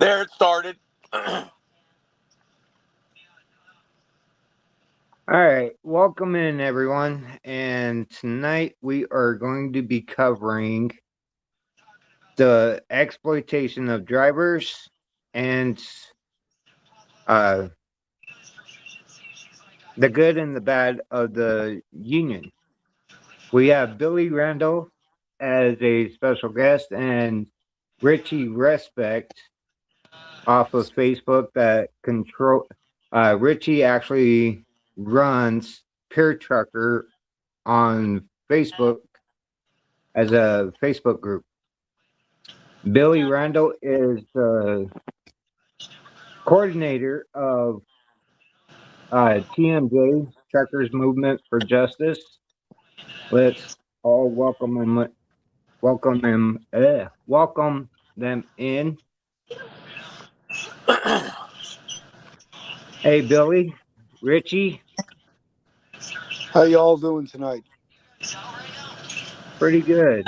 There it started. All right, welcome in everyone. And tonight we are going to be covering the exploitation of drivers and the good and the bad of the union. We have Billy Randel as a special guest and Richie Respect off of Facebook that control. Richie actually runs Pier Trucker on Facebook as a Facebook group. Billy Randall is the coordinator of TMJ, Truckers Movement for Justice. Let's all welcome them in. Hey, Billy, Richie, How y'all doing tonight? pretty good.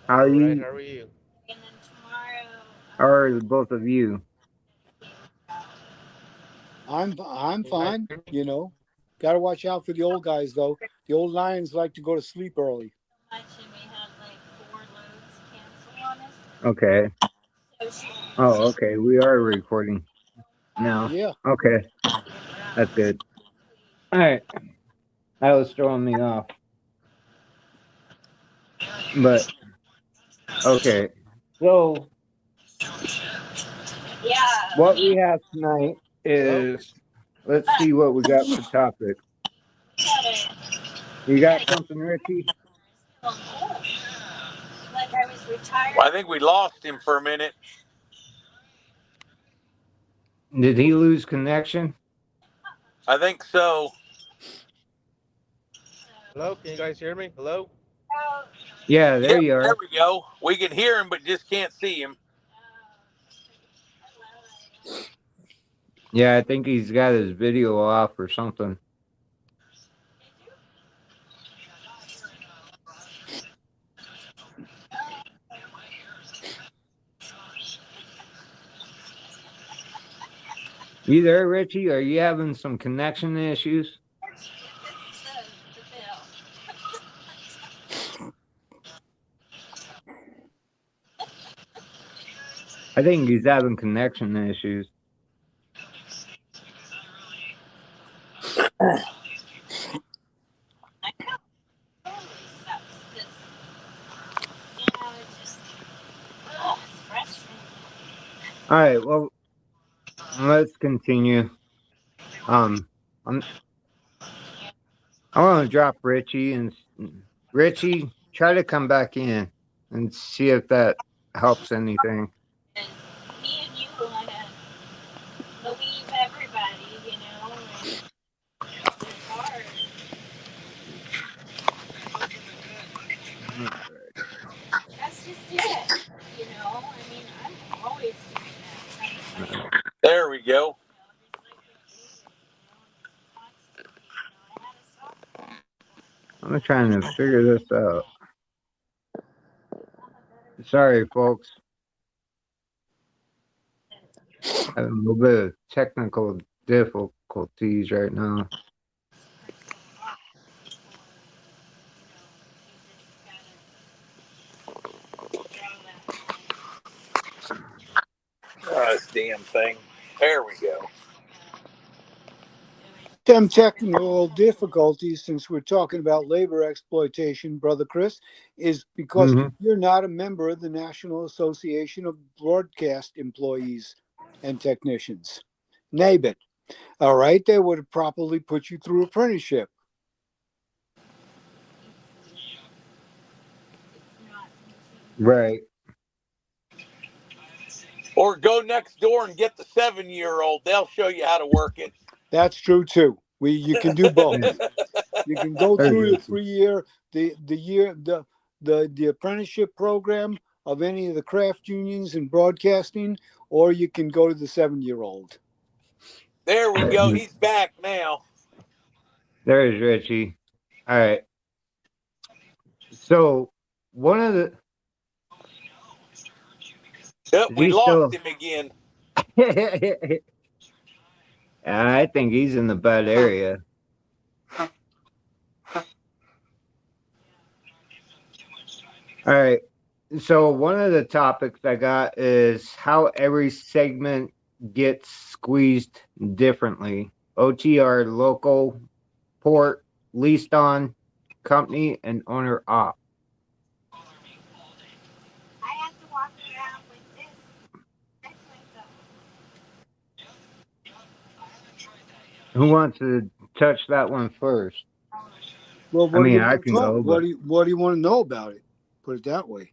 How are you? How are you? How are both of you? I'm Can you guys fine. hear me? You know, got to watch out for the old guys though. The old lions like to go to sleep early. Okay. Oh, okay. We are recording now. Yeah. Okay, that's good. All right. That was throwing me off. But okay. So what we have tonight Hello? is let's see what we got for topic. You got something, Richie? Well, I think we lost him for a minute. Did he lose connection? I think so. Hello? Can you guys hear me? Hello? Yeah, there Yep, you there are. we go. We can hear him, but just can't see him. Yeah, I think he's got his video off or something. You there, Richie? Are you having some connection issues? I think he's having connection issues. All right, well, let's continue. I'm I want to drop Richie and Richie try to come back in and see if that helps anything. There we go. I'm trying to figure this out. Sorry, folks. Having a little bit of technical difficulties right now. This damn thing. There we go. Some technical difficulties, since we're talking about labor exploitation, Brother Chris, is because Mm-hmm. you're not a member of the National Association of Broadcast Employees and Technicians, NABIT. All right, they would have properly put you through apprenticeship. Right. Or go next door and get the 7-year-old. They'll show you how to work it. That's true too. You can do both. Yeah. You can go There's through the Richie. 3 year, the apprenticeship program of any of the craft unions in broadcasting, or you can go to the 7-year-old. There we go. He's back now. There's Richie. All right. So one of the Yep, Is we he lost still? him again. I think he's in the bad area. All right. So one of the topics I got is how every segment gets squeezed differently. OTR, local, port, leased on, company, and owner op. Who wants to touch that one first? Well, I what do mean, you I want to can talk? go, but What do you want to know about it? Put it that way.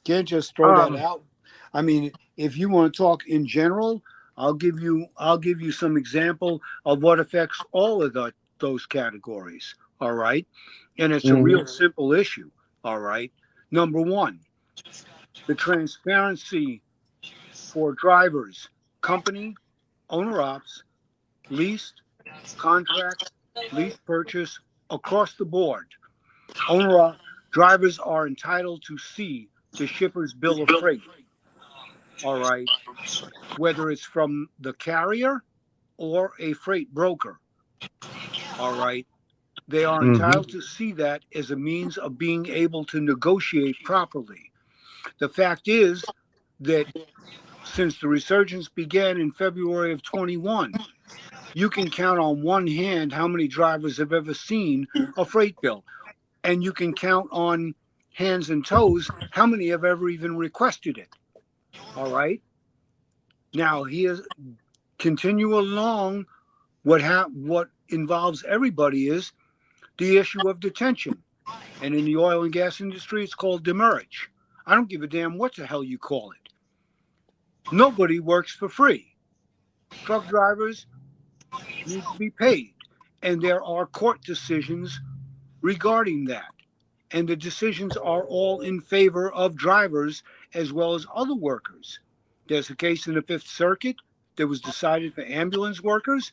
Can't just throw that um, out. I mean, if you want to talk in general, I'll give you some example of what affects all of those categories. All right, and it's a mhm, real simple issue. All right, number one, the transparency for drivers, company, owner ops, leased, contract, lease purchase across the board. Owner drivers are entitled to see the shipper's bill of freight. All right, whether it's from the carrier or a freight broker. All right, they are mhm, entitled to see that as a means of being able to negotiate properly. The fact is that since the resurgence began in February of 21, you can count on one hand how many drivers have ever seen a freight bill, and you can count on hands and toes how many have ever even requested it. All right. Now, here's continue along. What involves everybody is the issue of detention, and in the oil and gas industry, it's called demurrage. I don't give a damn what the hell you call it. Nobody works for free. Truck drivers need to be paid, and there are court decisions regarding that. And the decisions are all in favor of drivers as well as other workers. There's a case in the Fifth Circuit that was decided for ambulance workers.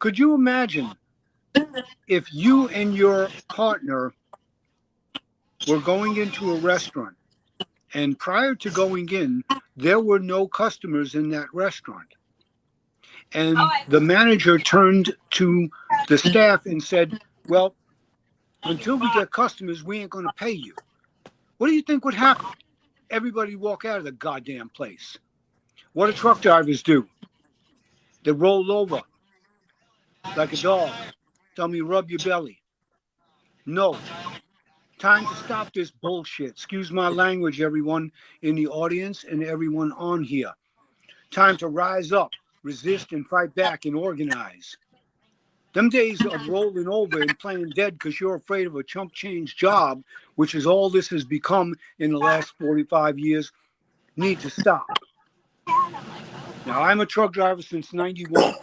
Could you imagine if you and your partner were going into a restaurant and prior to going in, there were no customers in that restaurant? And the manager turned to the staff and said, well, until we get customers, we ain't going to pay you. What do you think would happen? Everybody walk out of the goddamn place. What do truck drivers do? They roll over like a dog. Tell me, rub your belly. No. Time to stop this bullshit. Excuse my language, everyone in the audience and everyone on here. Time to rise up, resist, and fight back and organize. Them days of rolling over and playing dead because you're afraid of a chump change job, which is all this has become in the last 45 years, need to stop. Now, I'm a truck driver since 91.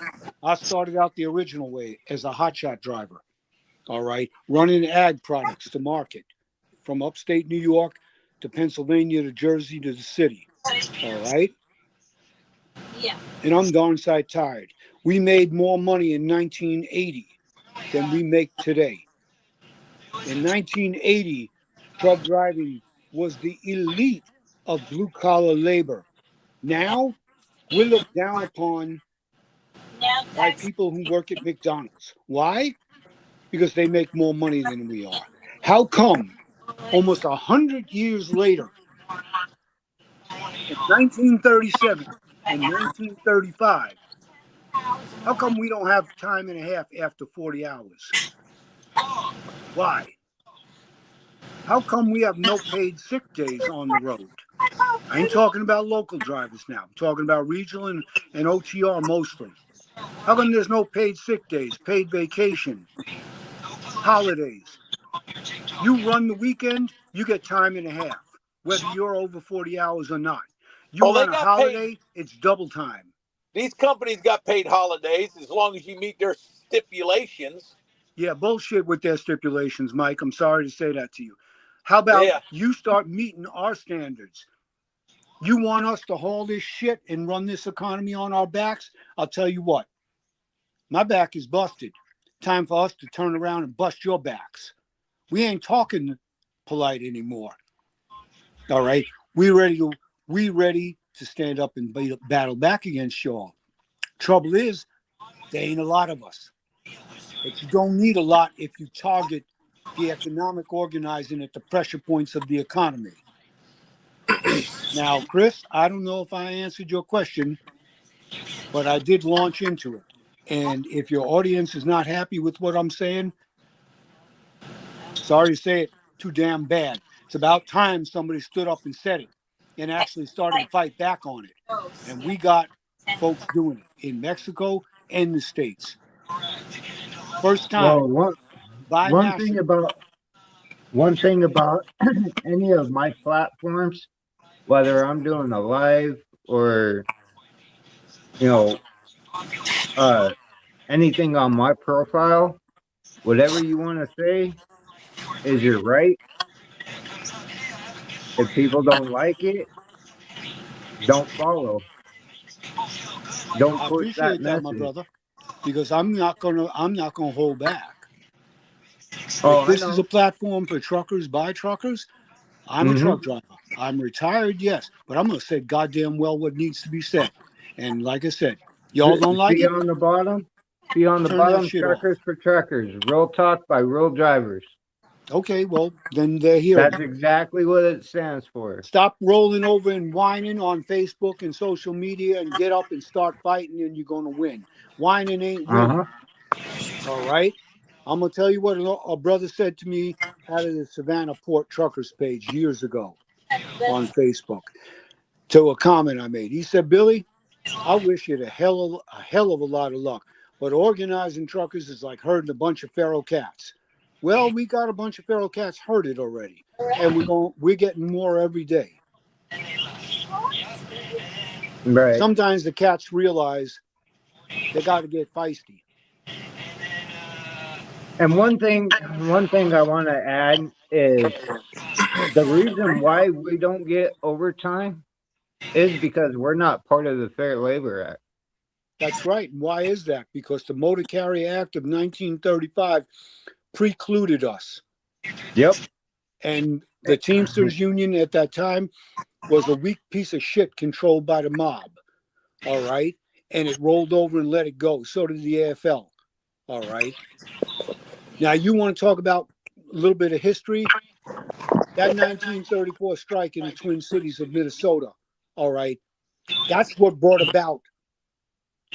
I started out the original way as a hotshot driver, all right, running ag products to market from upstate New York to Pennsylvania to Jersey to the city, all right? Yeah. And I'm darn sight tired. We made more money in 1980 than we make today. In 1980, truck driving was the elite of blue collar labor. Now, we're looked down upon Now by that's people who work at McDonald's. Why? Because they make more money than we are. How come almost 100 years later, in 1937 and 1935, how come we don't have time and a half after 40 hours? Why? How come we have no paid sick days on the road? I ain't talking about local drivers now. I'm talking about regional and OTR mostly. How come there's no paid sick days, paid vacation, holidays? You run the weekend, you get time and a half, whether you're over 40 hours or not. You Oh, they run a got paid. holiday, it's double time. These companies got paid holidays as long as you meet their stipulations. Yeah, bullshit with their stipulations, Mike. I'm sorry to say that to you. How about Yeah. you start meeting our standards? You want us to haul this shit and run this economy on our backs? I'll tell you what, my back is busted. Time for us to turn around and bust your backs. We ain't talking polite anymore. All right. We ready to stand up and battle back against y'all. Trouble is, there ain't a lot of us. But you don't need a lot if you target the economic organizing at the pressure points of the economy. Now, Chris, I don't know if I answered your question, but I did launch into it. And if your audience is not happy with what I'm saying, sorry to say it, too damn bad. It's about time somebody stood up and said it and actually started to fight back on it. And we got folks doing it in Mexico and the States. First time, Well, one thing bi-national. about one thing about any of my platforms, whether I'm doing a live or you know uh anything on my profile, whatever you want to say is your right. If people don't like it, don't follow. Don't I push that appreciate that, my message. brother, because I'm not gonna hold back. Oh, If I this is a know. platform for truckers by truckers, I'm a Mm-hmm. truck driver. I'm retired, yes, but I'm gonna say goddamn well what needs to be said. And like I said, y'all don't like See it, on the bottom? See on the turn that bottom, shit off. truckers for truckers. Real talk by real drivers. Okay, well then they're hearing That's it. exactly what it stands for. Stop rolling over and whining on Facebook and social media and get up and start fighting and you're gonna win. Whining ain't winning. Uh-huh. All right. I'm gonna tell you what a brother said to me out of the Savannah Port Truckers page years ago on Facebook to a comment I made. He said, Billy, I wish you a hell of a lot of luck. But organizing truckers is like herding a bunch of feral cats. Well, we got a bunch of feral cats herded already, and we're getting more every day. Right. Sometimes the cats realize they got to get feisty. And one thing I want to add is the reason why we don't get overtime is because we're not part of the Fair Labor Act. That's right. And why is that? Because the Motor Carrier Act of 1935 precluded us. Yep. And the Teamsters Union at that time was a weak piece of shit controlled by the mob. All right. And it rolled over and let it go. So did the AFL. All right. Now, you want to talk about a little bit of history? That 1934 strike in the Twin Cities of Minnesota. All right. That's what brought about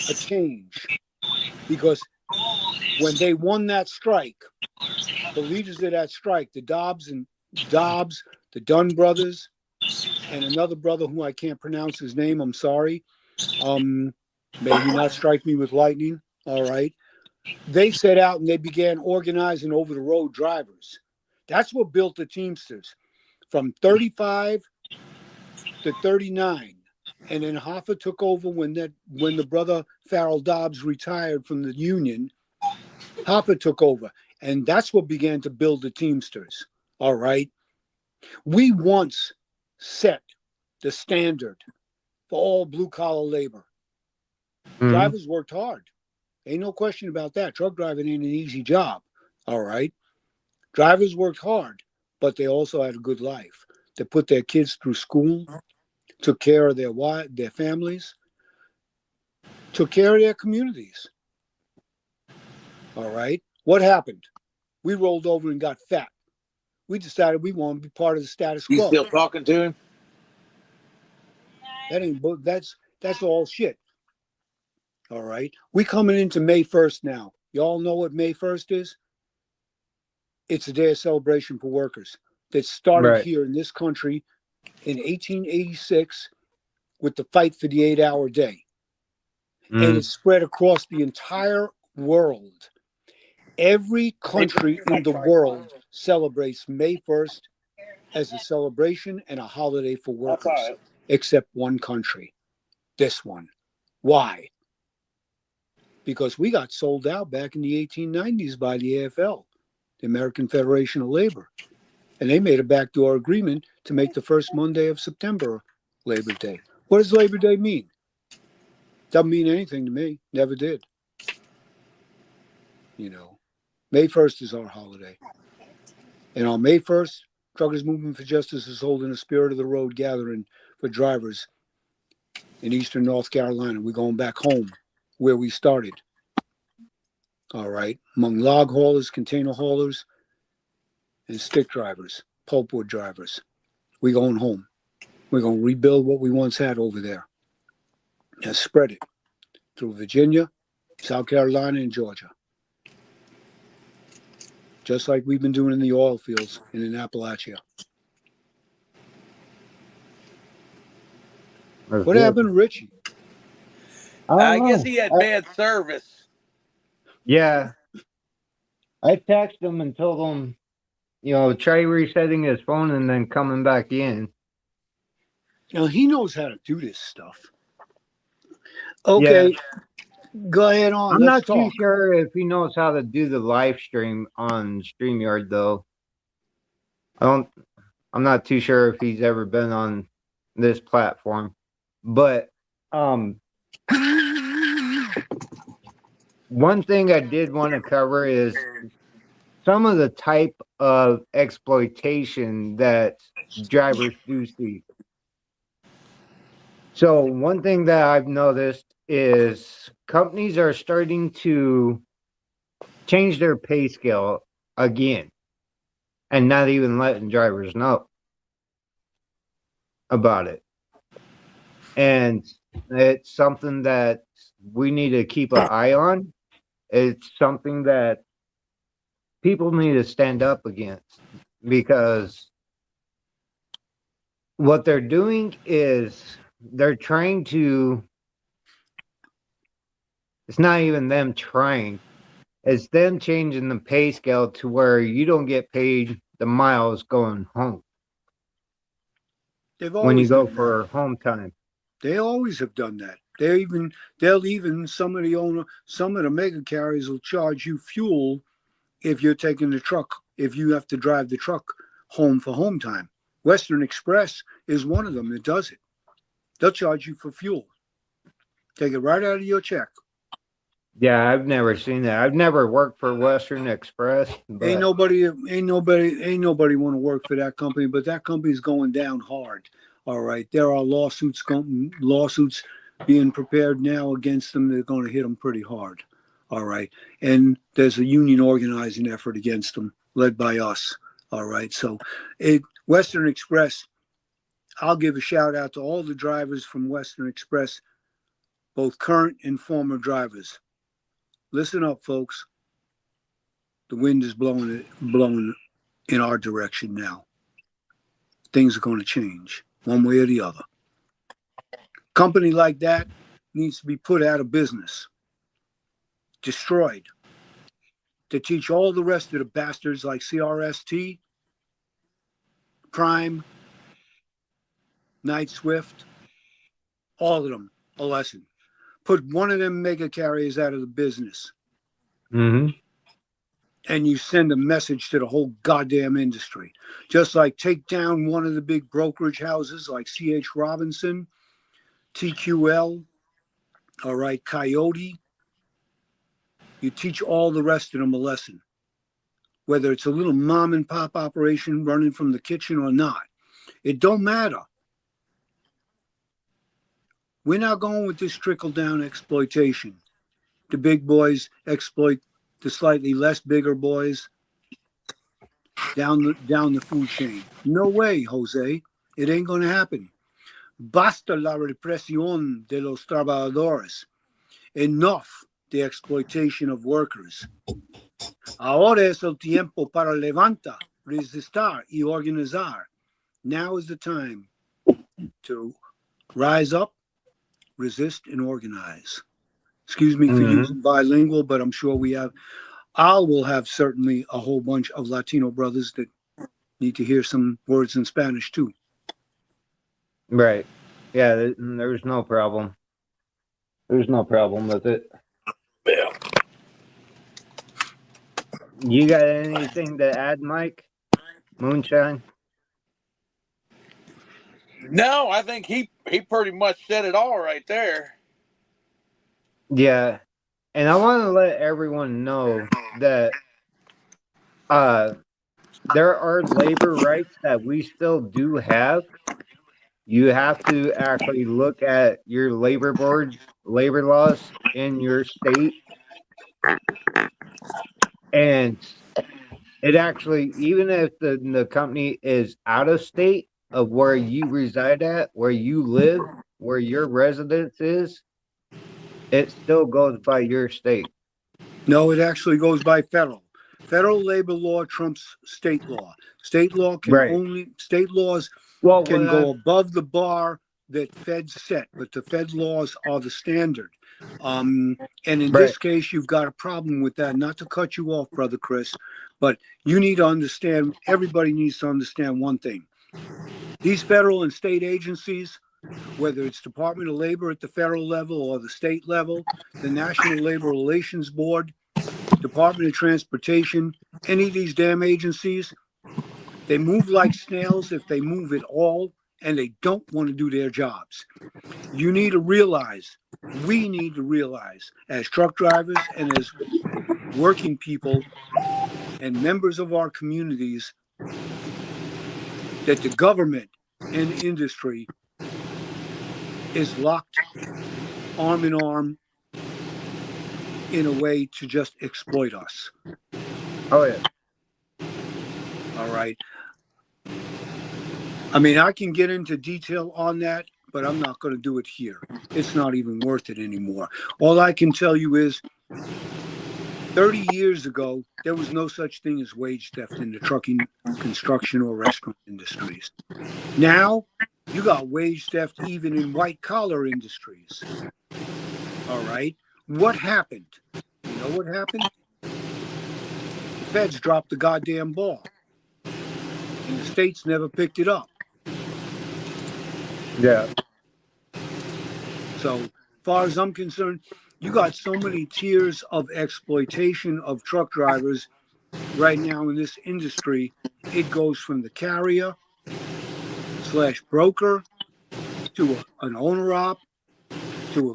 a change. Because when they won that strike, the leaders of that strike, the Dobbs, the Dunn brothers, and another brother who I can't pronounce his name, I'm sorry. Maybe not strike me with lightning. All right. They set out and they began organizing over the road drivers. That's what built the Teamsters from 35 to 39. And then Hoffa took over when the brother Farrell Dobbs retired from the union. Hoffa took over. And that's what began to build the Teamsters. All right. We once set the standard for all blue collar labor. Mm-hmm. Drivers worked hard. Ain't no question about that. Truck driving ain't an easy job. All right. Drivers worked hard, but they also had a good life. They put their kids through school, took care of their families, took care of their communities. All right. What happened? We rolled over and got fat. We decided we want to be part of the status You quo. still talking to him? That's all shit. All right. We coming into May 1st now. Y'all know what May 1st is? It's a day of celebration for workers that started Right. here in this country in 1886 with the fight for the 8-hour day. And Mm. it's spread across the entire world. Every country in the world celebrates May 1st as a celebration and a holiday for workers, except one country, this one. Why? Because we got sold out back in the 1890s by the AFL, the American Federation of Labor. And they made a backdoor agreement to make the first Monday of September Labor Day. What does Labor Day mean? Doesn't mean anything to me. Never did. You know, May 1st is our holiday. And on May 1st, Truckers Movement for Justice is holding a Spirit of the Road gathering for drivers in eastern North Carolina. We're going back home where we started. All right. Among log haulers, container haulers, and stick drivers, pulpwood drivers. We're going home. We're going to rebuild what we once had over there and spread it through Virginia, South Carolina, and Georgia. Just like we've been doing in the oil fields and in Appalachia. What happened to Richie? I guess he had bad service. Yeah. I texted him and told him, try resetting his phone and then coming back in. He knows how to do this stuff. Okay, go ahead on. I'm Let's not too talk. sure if he knows how to do the live stream on StreamYard, though. I'm not too sure if he's ever been on this platform. But one thing I did want to cover is some of the type of exploitation that drivers do see. So one thing that I've noticed is companies are starting to change their pay scale again and not even letting drivers know about it. And it's something that we need to keep an eye on. It's something that people need to stand up against, because what they're doing is they're trying to, it's not even them trying, it's them changing the pay scale to where you don't get paid the miles going home when you go for home time. They always have done that. They'll even some of the mega carriers will charge you fuel if you're taking the truck, if you have to drive the truck home for home time. Western Express is one of them that does it. They'll charge you for fuel. Take it right out of your check. Yeah, I've never seen that. I've never worked for Western Express. But Ain't nobody want to work for that company, but that company's going down hard. All right, there are lawsuits being prepared now against them. They're going to hit them pretty hard. All right, and there's a union organizing effort against them, led by us. All right, so Western Express. I'll give a shout out to all the drivers from Western Express, both current and former drivers. Listen up, folks. The wind is blowing in our direction now. Things are going to change one way or the other. Company like that needs to be put out of business, destroyed, to teach all the rest of the bastards like CRST, Prime, Night Swift, all of them a lesson. Put one of them mega carriers out of the business. Mm-hmm. And you send a message to the whole goddamn industry. Just like take down one of the big brokerage houses like C.H. Robinson, TQL, all right, Coyote. You teach all the rest of them a lesson. Whether it's a little mom and pop operation running from the kitchen or not. It don't matter. We're not going with this trickle-down exploitation. The big boys exploit the slightly less bigger boys down the food chain. No way, Jose. It ain't going to happen. Basta la represión de los trabajadores. Enough the exploitation of workers. Ahora es el tiempo para levantar, resistir y organizar. Now is the time to rise up, resist, and organize. Excuse me for using bilingual, but I'm sure I will have certainly a whole bunch of Latino brothers that need to hear some words in Spanish too. Right. Yeah, there's no problem. There's no problem with it. Yeah. You got anything to add, Mike? Moonshine? No, I think he pretty much said it all right there. Yeah. And I want to let everyone know that there are labor rights that we still do have you have to actually look at your labor board's labor laws in your state, and it actually, even if the company is out of state of where you reside at, where you live, where your residence is, it still goes by your state. No, it actually goes by federal. Federal labor law trumps state law. State laws Well, can go above the bar that feds set, but the fed laws are the standard. And in right, this case, you've got a problem with that. Not to cut you off, Brother Chris, but you need to understand, everybody needs to understand one thing. These federal and state agencies, whether it's Department of Labor at the federal level or the state level, the National Labor Relations Board, Department of Transportation, any of these damn agencies, they move like snails if they move at all, and they don't want to do their jobs. You need to realize, we need to realize, as truck drivers and as working people and members of our communities, that the government and industry is locked arm in arm in a way to just exploit us. oh yeah, All right. I mean, I can get into detail on that, but I'm not going to do it here. It's not even worth it anymore. All I can tell you is 30 years ago, there was no such thing as wage theft in the trucking, construction, or restaurant industries. Now, you got wage theft even in white collar industries. All right. What happened? You know what happened? The feds dropped the goddamn ball, and the states never picked it up. yeah, So, as far as I'm concerned, you got so many tiers of exploitation of truck drivers right now in this industry. It goes from the carrier / broker to an owner op to a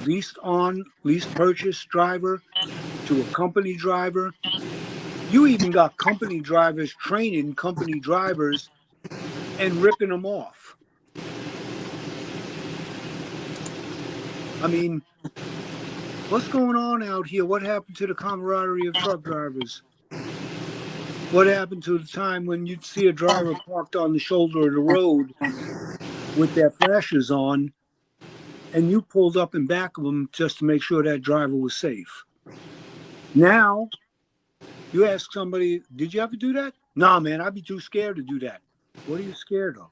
lease purchase driver to a company driver. You even got company drivers training company drivers and ripping them off. I mean, what's going on out here? What happened to the camaraderie of truck drivers? What happened to the time when you'd see a driver parked on the shoulder of the road with their flashers on, and you pulled up in back of them just to make sure that driver was safe? Now, you ask somebody, did you ever do that? Nah, man, I'd be too scared to do that. What are you scared of?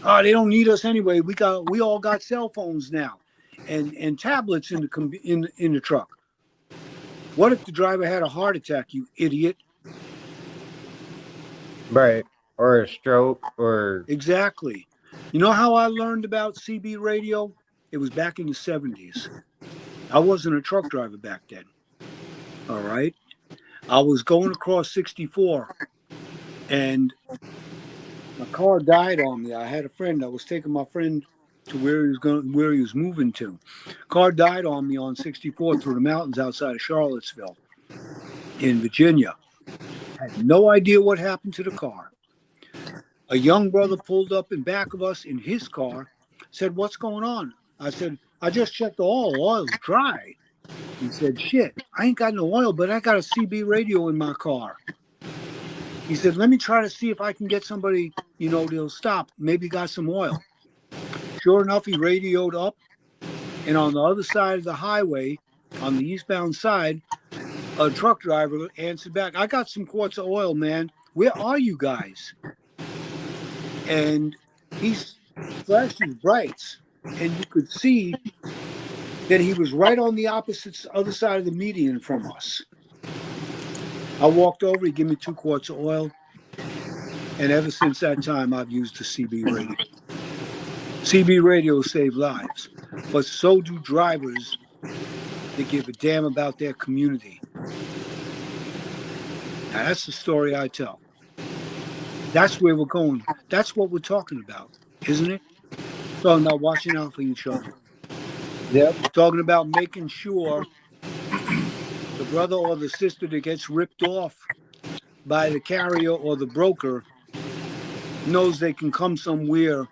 Oh, they don't need us anyway. We all got cell phones now, and tablets in the truck. What if the driver had a heart attack, you idiot? right, or a stroke, or Exactly. You know how I learned about CB radio? It was back in the 70s. I wasn't a truck driver back then. All right. I was going across 64, and my car died on me. I had a friend. I was taking my friend to where he was moving to. Car died on me on 64 through the mountains outside of Charlottesville in Virginia. Had no idea what happened to the car. A young brother pulled up in back of us in his car, said, "What's going on?" I said, "I just checked the oil. Oil's dry." He said, "Shit, I ain't got no oil, but I got a CB radio in my car." He said, "Let me try to see if I can get somebody, they'll stop. Maybe got some oil." Sure enough, he radioed up, and on the other side of the highway, on the eastbound side, a truck driver answered back, "I got some quarts of oil, man. Where are you guys?" And he flashed his brights, and you could see that he was right on the other side of the median from us. I walked over, he gave me 2 quarts of oil, and ever since that time, I've used the CB radio. CB radio save lives, but so do drivers that give a damn about their community. Now, that's the story I tell. That's where we're going. That's what we're talking about, isn't it? Talking about watching out for each other. yep, Talking about making sure the brother or the sister that gets ripped off by the carrier or the broker knows they can come somewhere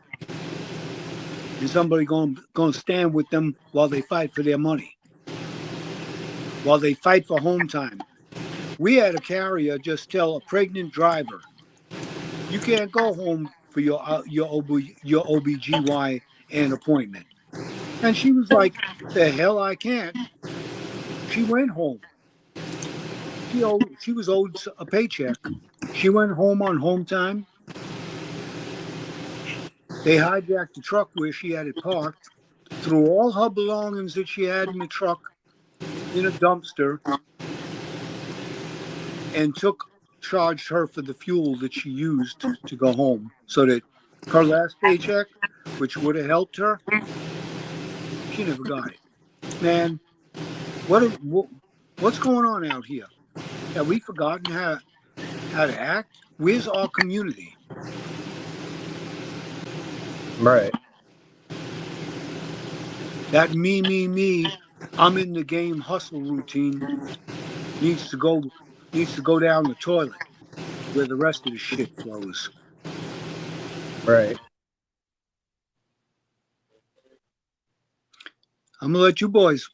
and somebody going to stand with them while they fight for their money, while they fight for home time. We had a carrier just tell a pregnant driver, you can't go home for your OBGYN appointment. And she was like, the hell I can't. She went home. She was owed a paycheck. She went home on home time. They hijacked the truck where she had it parked, threw all her belongings that she had in the truck in a dumpster, and charged her for the fuel that she used to go home, so that her last paycheck, which would have helped her, she never got it. Man, what's going on out here? Have we forgotten how to act? Where's our community? Right. That me, I'm in the game hustle routine needs to go down the toilet where the rest of the shit flows. Right. I'm gonna let you boys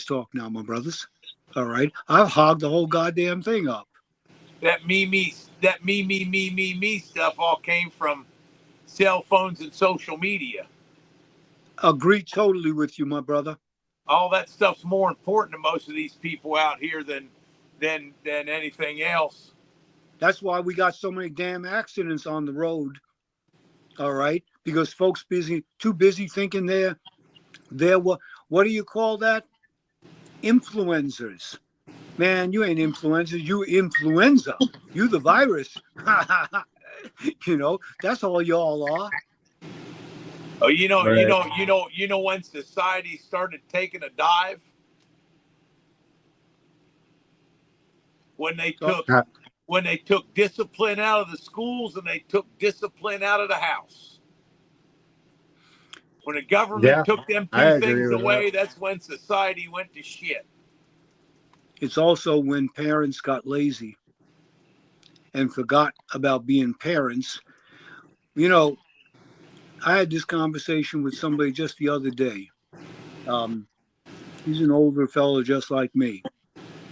talk now, my brothers. All right, I've hogged the whole goddamn thing up. That me stuff all came from cell phones and social media. Agree totally with you, my brother. All that stuff's more important to most of these people out here than anything else. That's why we got so many damn accidents on the road. All right, because folks too busy thinking they're what do you call that? Influencers. Man, you ain't influenza. You influenza. You the virus. That's all y'all are. Oh, Right. when society started taking a dive? When they took discipline out of the schools and they took discipline out of the house. When the government Yeah, took them I two agree things with that. away, that's when society went to shit. It's also when parents got lazy and forgot about being parents. I had this conversation with somebody just the other day. He's an older fellow just like me.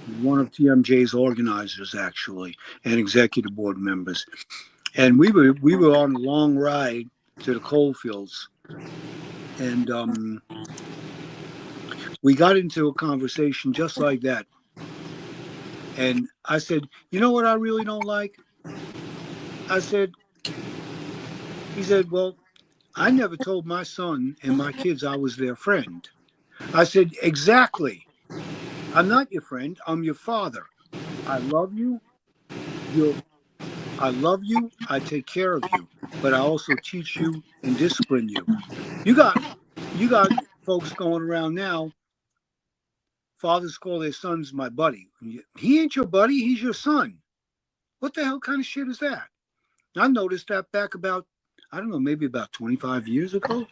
He's one of TMJ's organizers, actually, and executive board members. And we were on a long ride to the coal fields, and we got into a conversation just like that. And I said, you know what I really don't like? He said, well, I never told my son and my kids I was their friend. I said, exactly. I'm not your friend. I'm your father. I love you. I love you. I take care of you, but I also teach you and discipline you. You got folks going around now. Fathers call their sons my buddy. He ain't your buddy. He's your son. What the hell kind of shit is that? I noticed that back about, I don't know, maybe about 25 years ago.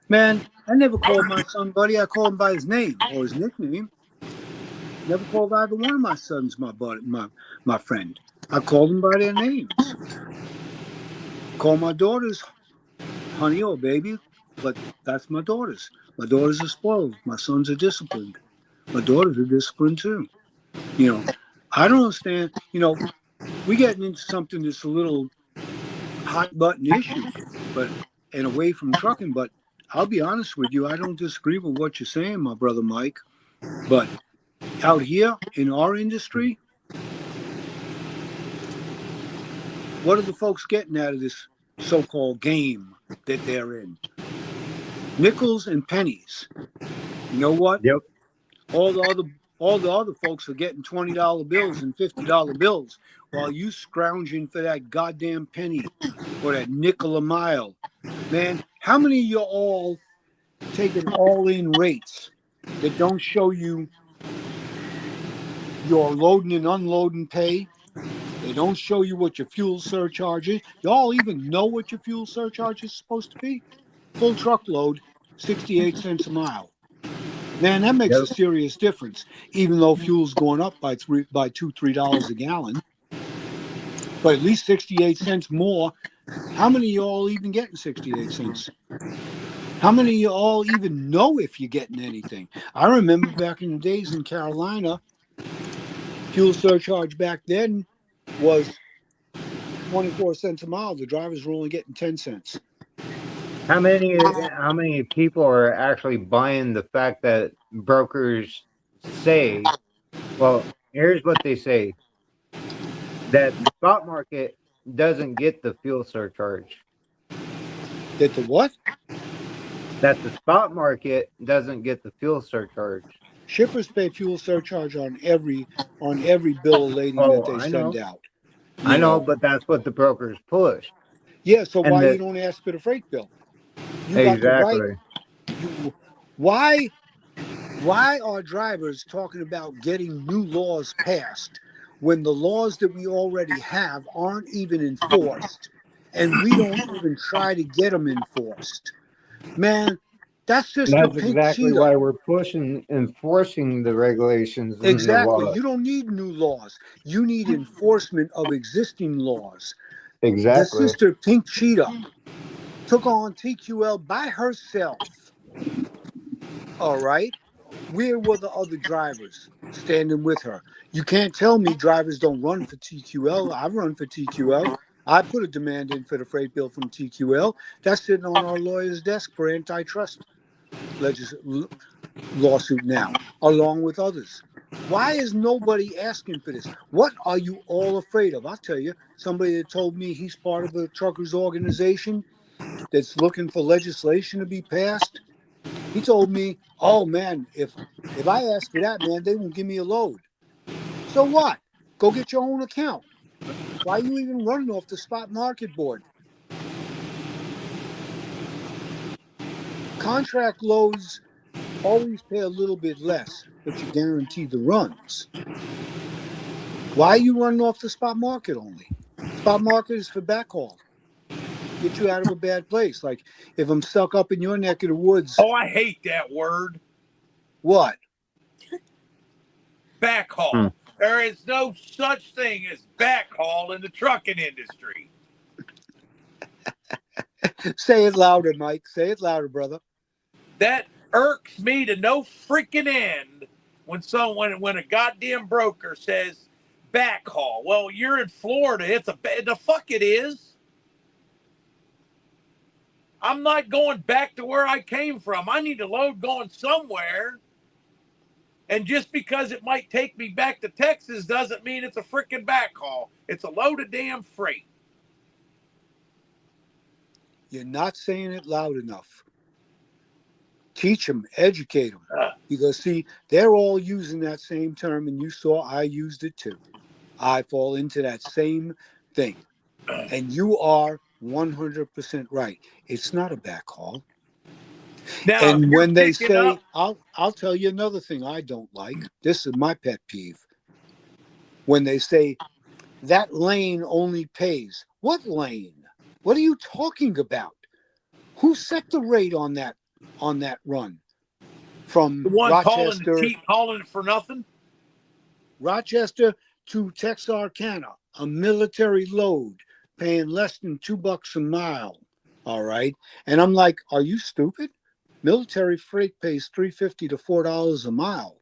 Man, I never called my son buddy. I called him by his name or his nickname. Never called either one of my sons my buddy, my friend. I called them by their names. Call my daughters honey or baby, but that's my daughters. My daughters are spoiled. My sons are disciplined. My daughters are disciplined too. I don't understand. We're getting into something that's a little hot button issue, and away from trucking. But I'll be honest with you, I don't disagree with what you're saying, my brother Mike. But out here in our industry, what are the folks getting out of this so-called game that they're in? Nickels and pennies. You know what? Yep. All the other folks are getting $20 bills and $50 bills while you scrounging for that goddamn penny or that nickel a mile. Man, how many of you all taking all-in rates that don't show you your loading and unloading pay? They don't show you what your fuel surcharge is. Y'all even know what your fuel surcharge is supposed to be? Full truckload, 68 cents a mile. Man, that makes a Yep. serious difference, even though fuel's going up by $2-3 a gallon. But at least 68 cents more. How many of y'all even getting 68 cents? How many of you all even know if you're getting anything? I remember back in the days in Carolina, fuel surcharge back then was 24 cents a mile. The drivers were only getting 10 cents. How many people are actually buying the fact that brokers say, well, here's what they say, that the spot market doesn't get the fuel surcharge. That the what? That the spot market doesn't get the fuel surcharge. Shippers pay fuel surcharge on every bill of lading that Oh, they I send know. out. I You know, know. but that's what the brokers push. Yeah, so And why you that don't ask for the freight bill? You got the right. exactly. You why are drivers talking about getting new laws passed when the laws that we already have aren't even enforced and we don't even try to get them enforced? Man, that's just a That's pink exactly cheetah. why we're pushing enforcing the regulations and the Exactly. law. You don't need new laws. You need enforcement of existing laws. The Exactly. sister Pink Cheetah took on TQL by herself. All right. Where were the other drivers standing with her? You can't tell me drivers don't run for TQL. I run for TQL. I put a demand in for the freight bill from TQL. That's sitting on our lawyer's desk for antitrust lawsuit now, along with others. Why is nobody asking for this? What are you all afraid of? I'll tell you, somebody that told me he's part of a truckers organization that's looking for legislation to be passed. He told me, "Oh man, if I ask for that, man, they won't give me a load." So what? Go get your own account. Why are you even running off the spot market board? Contract loads always pay a little bit less, but you guarantee the runs. Why are you running off the spot market only? Spot market is for backhaul. Get you out of a bad place. Like if I'm stuck up in your neck of the woods, Oh, I hate that word. what? Hmm. Backhaul. There is no such thing as backhaul in the trucking industry. Say it louder, Mike. Say it louder, brother. That irks me to no freaking end when a goddamn broker says backhaul. Well, you're in Florida. The fuck it is. I'm not going back to where I came from. I need a load going somewhere. And just because it might take me back to Texas doesn't mean it's a freaking backhaul. It's a load of damn freight. You're not saying it loud enough. Teach them, educate them. Because, see, they're all using that same term, and you saw I used it too. I fall into that same thing. And you are 100% right. It's not a backhaul. Now, if And you're when they picking say, up, I'll tell you another thing I don't like. This is my pet peeve. When they say that lane only pays. What lane? What are you talking about? Who set the rate on that run? the From ones Rochester hauling it for nothing. to Texarkana, a military load, paying less than $2 a mile. All right. And I'm like, are you stupid? Military freight pays $3.50 to $4 a mile.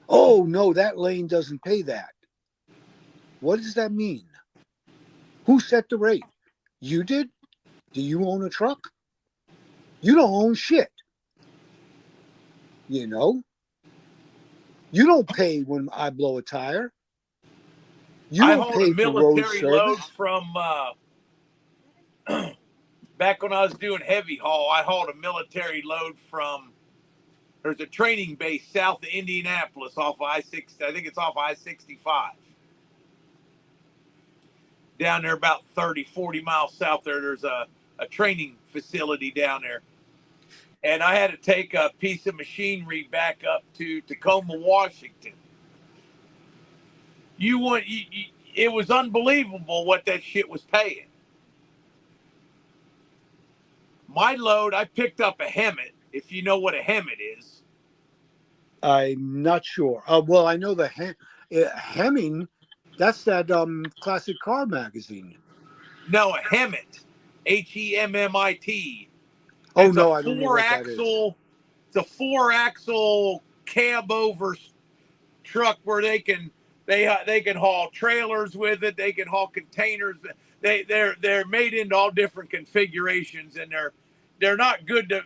Oh no, that lane doesn't pay that. What does that mean? Who set the rate? You did? Do you own a truck? You don't own shit. You know? You don't pay when I blow a tire. You I don't hauled a pay for road military load service. from back when I was doing heavy haul. I hauled a military load from. There's a training base south of Indianapolis off of I-60. I think it's off I-65. Down there about 30, 40 miles south there, there's a training facility down there. And I had to take a piece of machinery back up to Tacoma, Washington. It was unbelievable what that shit was paying. My load, I picked up a Hemet, if you know what a Hemet is. I'm not sure. Well, I know the Hemming. That's that classic car magazine. No, a Hemet. Hemmit. Oh, It's no, a I don't know what that is. It's a 4-axle cab over truck where they can haul trailers with it. They can haul containers. They're made into all different configurations, and they're not good to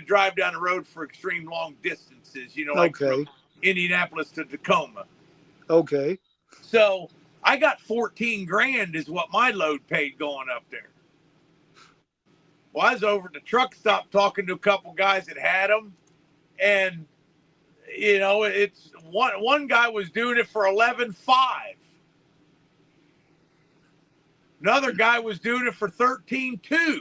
drive down the road for extreme long distances. You know, like Okay. from Indianapolis to Tacoma. Okay. So I got 14 grand is what my load paid going up there. Well, I was over at the truck stop talking to a couple guys that had them, and you know, it's one guy was doing it for 11.5. Another guy was doing it for 13.2.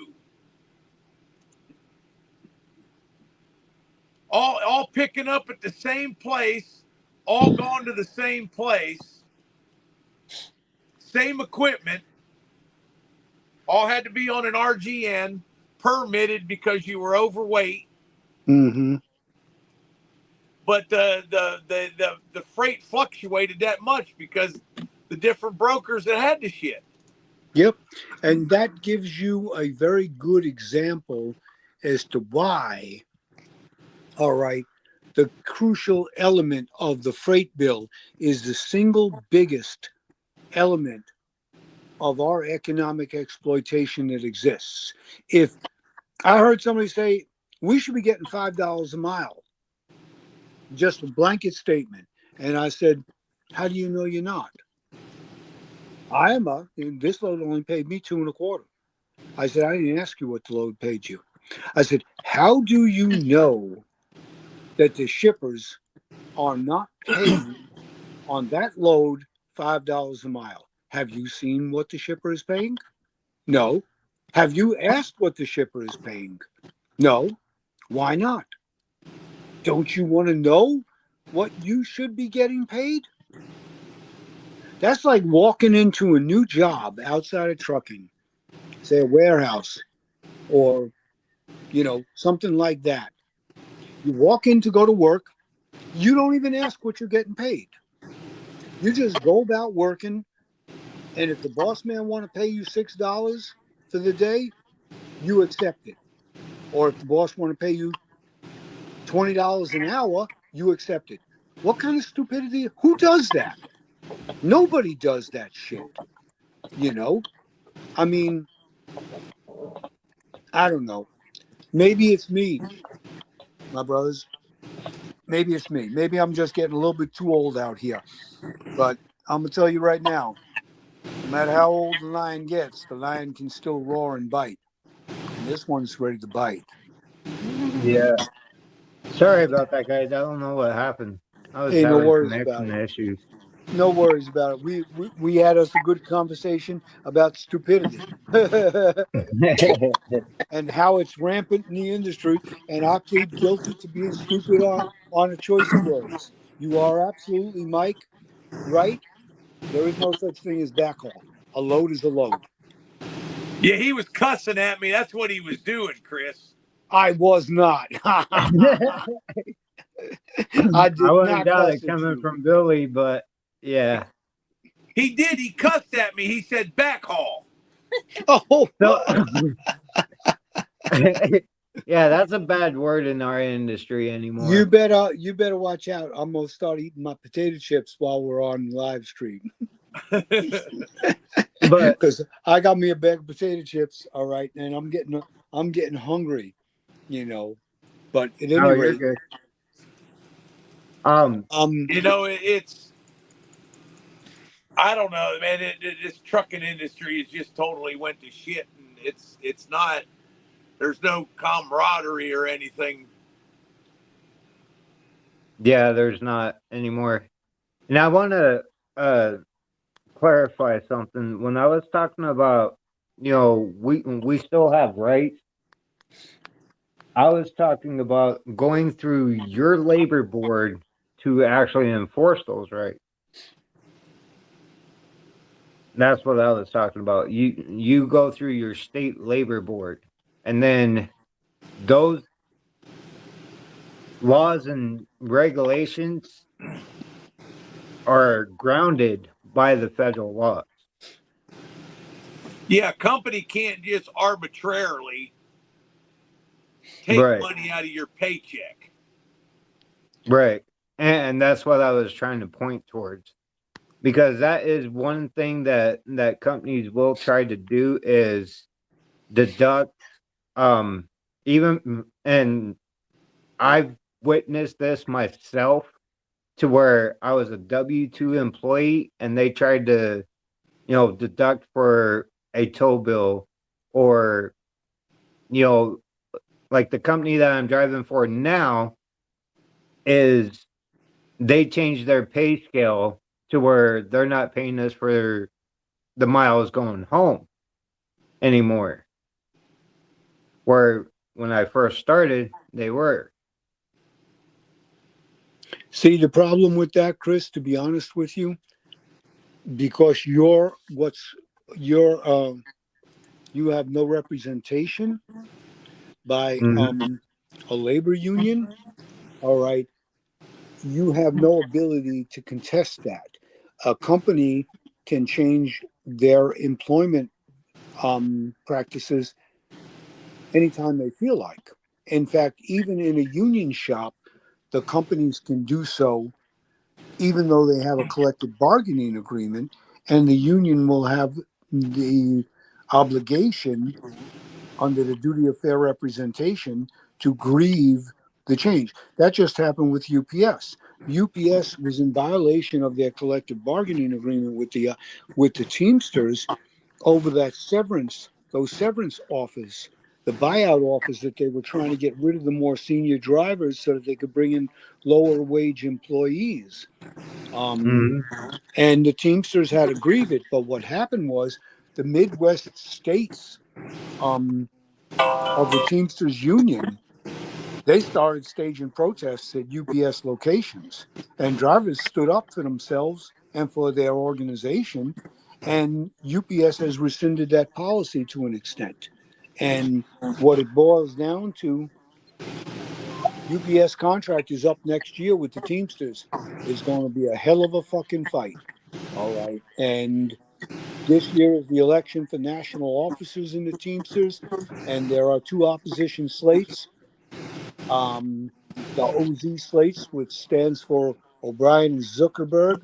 All picking up at the same place, all gone to the same place, same equipment, all had to be on an RGN, permitted because you were overweight. Mm-hmm. But the freight fluctuated that much because the different brokers that had the shit. Yep. And that gives you a very good example as to why, all right, the crucial element of the freight bill is the single biggest element of our economic exploitation that exists. If I heard somebody say we should be getting $5 a mile, just a blanket statement, and I said, how do you know you're not? This load only paid me 2.25. I said, I didn't ask you what the load paid you. I said, how do you know that the shippers are not paying on that load $5 a mile? Have you seen what the shipper is paying? No. Have you asked what the shipper is paying? No. Why not? Don't you want to know what you should be getting paid? That's like walking into a new job outside of trucking, say a warehouse or, something like that. You walk in to go to work. You don't even ask what you're getting paid. You just go about working. And if the boss man want to pay you $6 for the day, you accept it. Or if the boss want to pay you $20 an hour, you accept it. What kind of stupidity? Who does that? Nobody does that shit. I mean, I don't know. Maybe it's me, my brothers. Maybe it's me. Maybe I'm just getting a little bit too old out here. But I'm going to tell you right now, no matter how old the lion gets, the lion can still roar and bite. And this one's ready to bite. Yeah. Sorry about that, guys. I don't know what happened. I was Hey, no having worries about connection it. issues. No worries about it. We had us a good conversation about stupidity and how it's rampant in the industry. And I plead guilty to being stupid on a choice of words. You are absolutely, Mike, right. There is no such thing as backhaul. A load is a load. Yeah, he was cussing at me. That's what he was doing, Chris. I was not. I I did wouldn't not doubt cuss it at coming you. from Billy, but yeah. He did. He cussed at me. He said backhaul. Oh, So, yeah, that's a bad word in our industry you anymore. better watch out. I'm gonna start eating my potato chips while we're on live stream. But Because I got me a bag of potato chips, all right, and I'm getting hungry, But at any oh, you're rate, good. You know, it's I don't know, man. This trucking industry has just totally went to shit, and it's not. There's no camaraderie or anything. Yeah, there's not anymore. And I want to uh clarify something. When I was talking about, we still have rights. I was talking about going through your labor board to actually enforce those rights. That's what I was talking about. You go through your state labor board, and then those laws and regulations are grounded by the federal laws. Yeah, a company can't just arbitrarily take Right. money out of your paycheck. Right. And that's what I was trying to point towards. Because that is one thing that companies will try to do is deduct um even and I've witnessed this myself to where I was a W-2 employee and they tried to, deduct for a tow bill or, you know, like the company that I'm driving for now is they changed their pay scale to where they're not paying us for the miles going home anymore. Where when I first started, they were. See, the problem with that, Chris, to be honest with you, because you have no representation by Mhm. a labor union. All right, you have no ability to contest that. A company can change their employment practices anytime they feel like. In fact, even in a union shop, the companies can do so even though they have a collective bargaining agreement, and the union will have the obligation under the duty of fair representation to grieve the change. That just happened with UPS. UPS was in violation of their collective bargaining agreement with the Teamsters over those severance offers, the buyout offers that they were trying to get rid of the more senior drivers so that they could bring in lower wage employees. Um, Mhm. and the Teamsters had to grieve it. But what happened was the Midwest states um, of the Teamsters Union, they started staging protests at UPS locations, and drivers stood up for themselves and for their organization. And UPS has rescinded that policy to an extent. And what it boils down to, UPS contract is up next year with the Teamsters. Is going to be a hell of a fucking fight. All right. And this year is the election for national officers in the Teamsters, and there are two opposition slates. Um, the OZ slates, which stands for O'Brien and Zuckerman,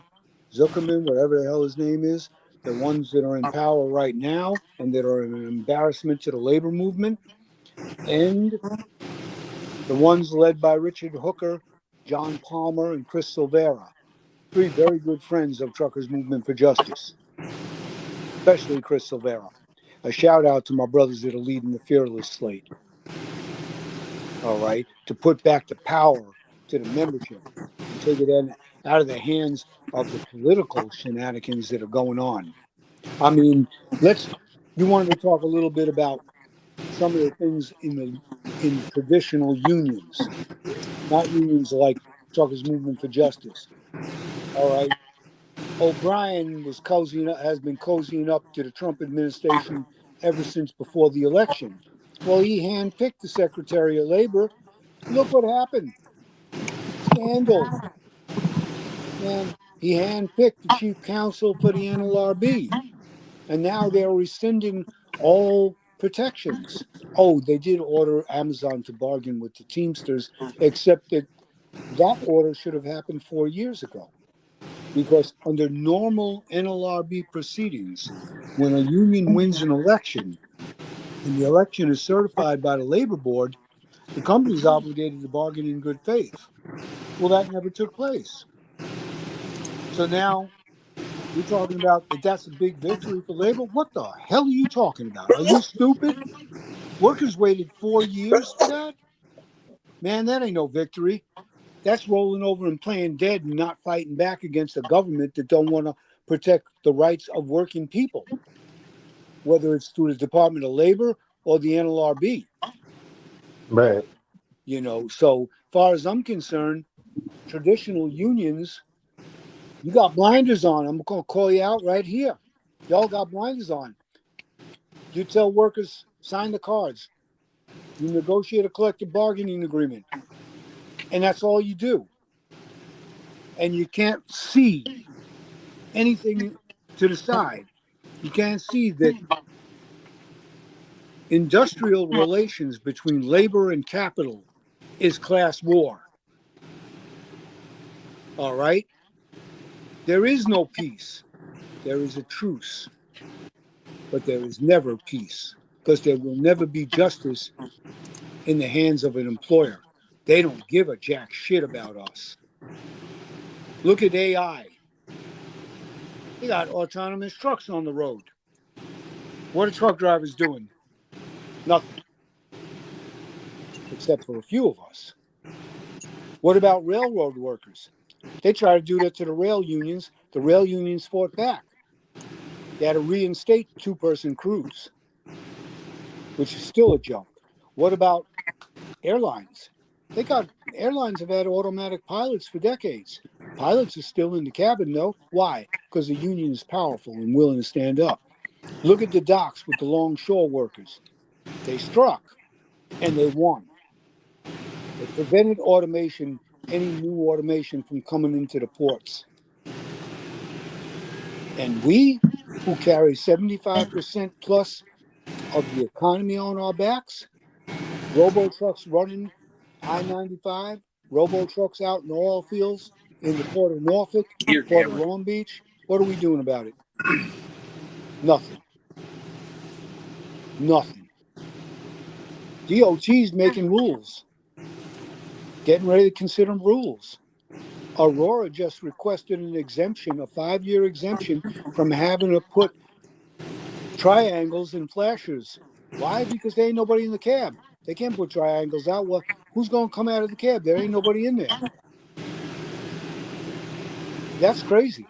whatever the hell his name is, the ones that are in power right now and that are an embarrassment to the labor movement, and the ones led by Richard Hooker, John Palmer, and Chris Silvera, three very good friends of Truckers Movement for Justice, especially Chris Silvera. A shout out to my brothers that are leading the Fearless slate, all right, to put back the power to the membership and take it out of the hands of the political shenanigans that are going on. I mean, you wanted to talk a little bit about some of the things in traditional unions, not unions like Truckers Movement for Justice. All right. O'Brien has been cozying up to the Trump administration ever since before the election. Well, he handpicked the Secretary of Labor. Look what happened. Scandal. Man, he handpicked the chief counsel for the NLRB. And now they're rescinding all protections. Oh, they did order Amazon to bargain with the Teamsters, except that order should have happened 4 years ago. Because under normal NLRB proceedings, when a union wins an election and the election is certified by the labor board, the company is obligated to bargain in good faith. Well, that never took place. So now you're talking about that that's a big victory for labor. What the hell are you talking about? Are you stupid? Workers waited 4 years for that? Man, that ain't no victory. That's rolling over and playing dead and not fighting back against a government that don't want to protect the rights of working people, whether it's through the Department of Labor or the NLRB. Right. So far as I'm concerned, traditional unions, you got blinders on. I'm going to call you out right here. Y'all got blinders on. You tell workers, sign the cards. You negotiate a collective bargaining agreement. And that's all you do. And you can't see anything to the side. You can't see that Industrial relations between labor and capital is class war. All right? There is no peace. There is a truce. But there is never peace because there will never be justice in the hands of an employer. They don't give a jack shit about us. Look at AI. They got autonomous trucks on the road. What are truck drivers doing? Nothing, except for a few of us. What about railroad workers? They tried to do that to the rail unions. The rail unions fought back. They had to reinstate two-person crews, which is still a joke. What about airlines? Airlines have had automatic pilots for decades. Pilots are still in the cabin, though. Why? Because the union is powerful and willing to stand up. Look at the docks with the longshore workers. They struck and they won. They prevented automation, any new automation from coming into the ports. And we, who carry 75% plus of the economy on our backs, robo trucks running I-95, robo trucks out in the oil fields in the port of Norfolk, Ear port of camera. Long Beach, what are we doing about it? Nothing. Nothing. DOT's making rules, getting ready to consider rules. Aurora just requested an exemption, a 5-year exemption from having to put triangles in flashers. Why? Because there ain't nobody in the cab. They can't put triangles out. Well, who's going to come out of the cab? There ain't nobody in there. That's crazy.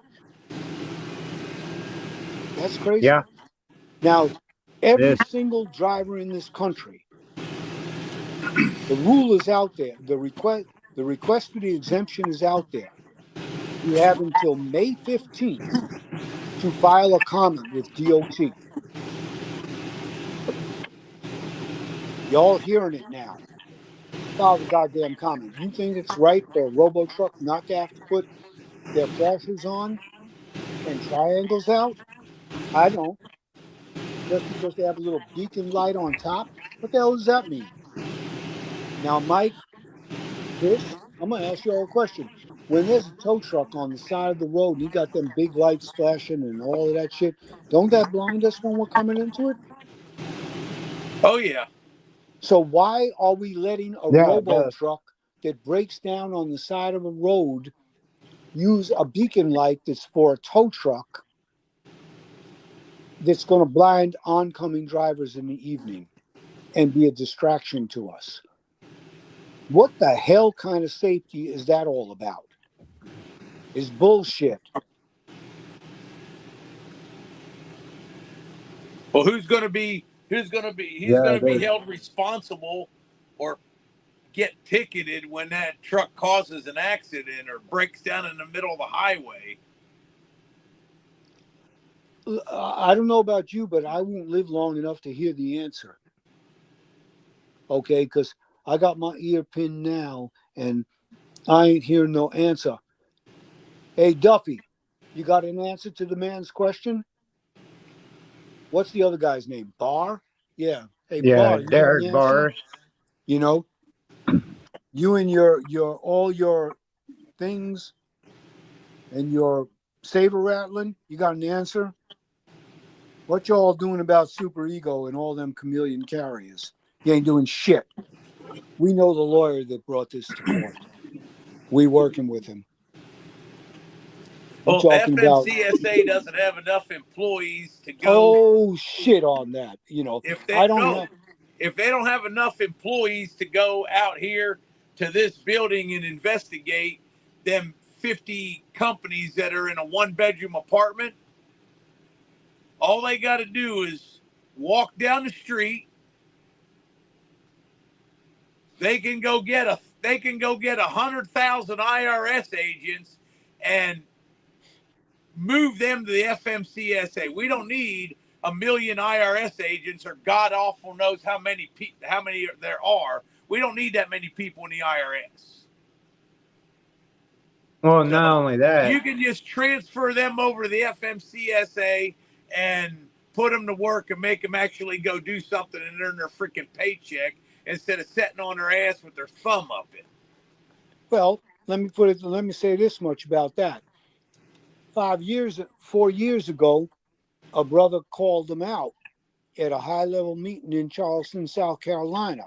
That's crazy. Yeah. Now, every This. single driver in this country, the rule is out there. The request for the exemption is out there. You have until May 15th to file a comment with DOT. Y'all hearing it now. File the goddamn comment. You think it's right for a robo truck not to have to put their flashers on and triangles out? I don't. Just because they have a little beacon light on top? What the hell does that mean? Now, Mike, Chris, I'm going to ask you all a question. When there's a tow truck on the side of the road and you got them big lights flashing and all of that shit, don't that blind us when we're coming into it? Oh yeah. So why are we letting a Yeah, it robo does. truck that breaks down on the side of a road use a beacon light that's for a tow truck that's going to blind oncoming drivers in the evening and be a distraction to us? What the hell kind of safety is that all about? It's bullshit. Well, who's Yeah, gonna it be is. held responsible or get ticketed when that truck causes an accident or breaks down in the middle of the highway? I don't know about you, but I won't live long enough to hear the answer. Okay, because I got my ear pinned now and I ain't hearing no answer. Hey, Duffy, you got an answer to the man's question? What's the other guy's name? Barr? Yeah. Hey, Yeah, Barr, you got an Derek answer? Bars. You know, you and your all your things and your saber rattling, you got an answer? What y'all doing about super ego and all them chameleon carriers? You ain't doing shit. We know the lawyer that brought this to court. We working with him. I'm Well, if talking about, FMCSA doesn't have enough employees to go, oh shit on that. You know, if they I don't no, have, if they don't have enough employees to go out here to this building and investigate them 50 companies that are in a 1-bedroom apartment, all they got to do is walk down the street. They can go get 100,000 IRS agents and move them to the FMCSA. We don't need a million IRS agents or God awful knows how many there are. We don't need that many people in the IRS. Well, not So only that, you can just transfer them over to the FMCSA and put them to work and make them actually go do something and earn their freaking paycheck instead of sitting on their ass with their thumb up it. Well, let me say this much about that. 4 years ago, a brother called him out at a high-level meeting in Charleston, South Carolina.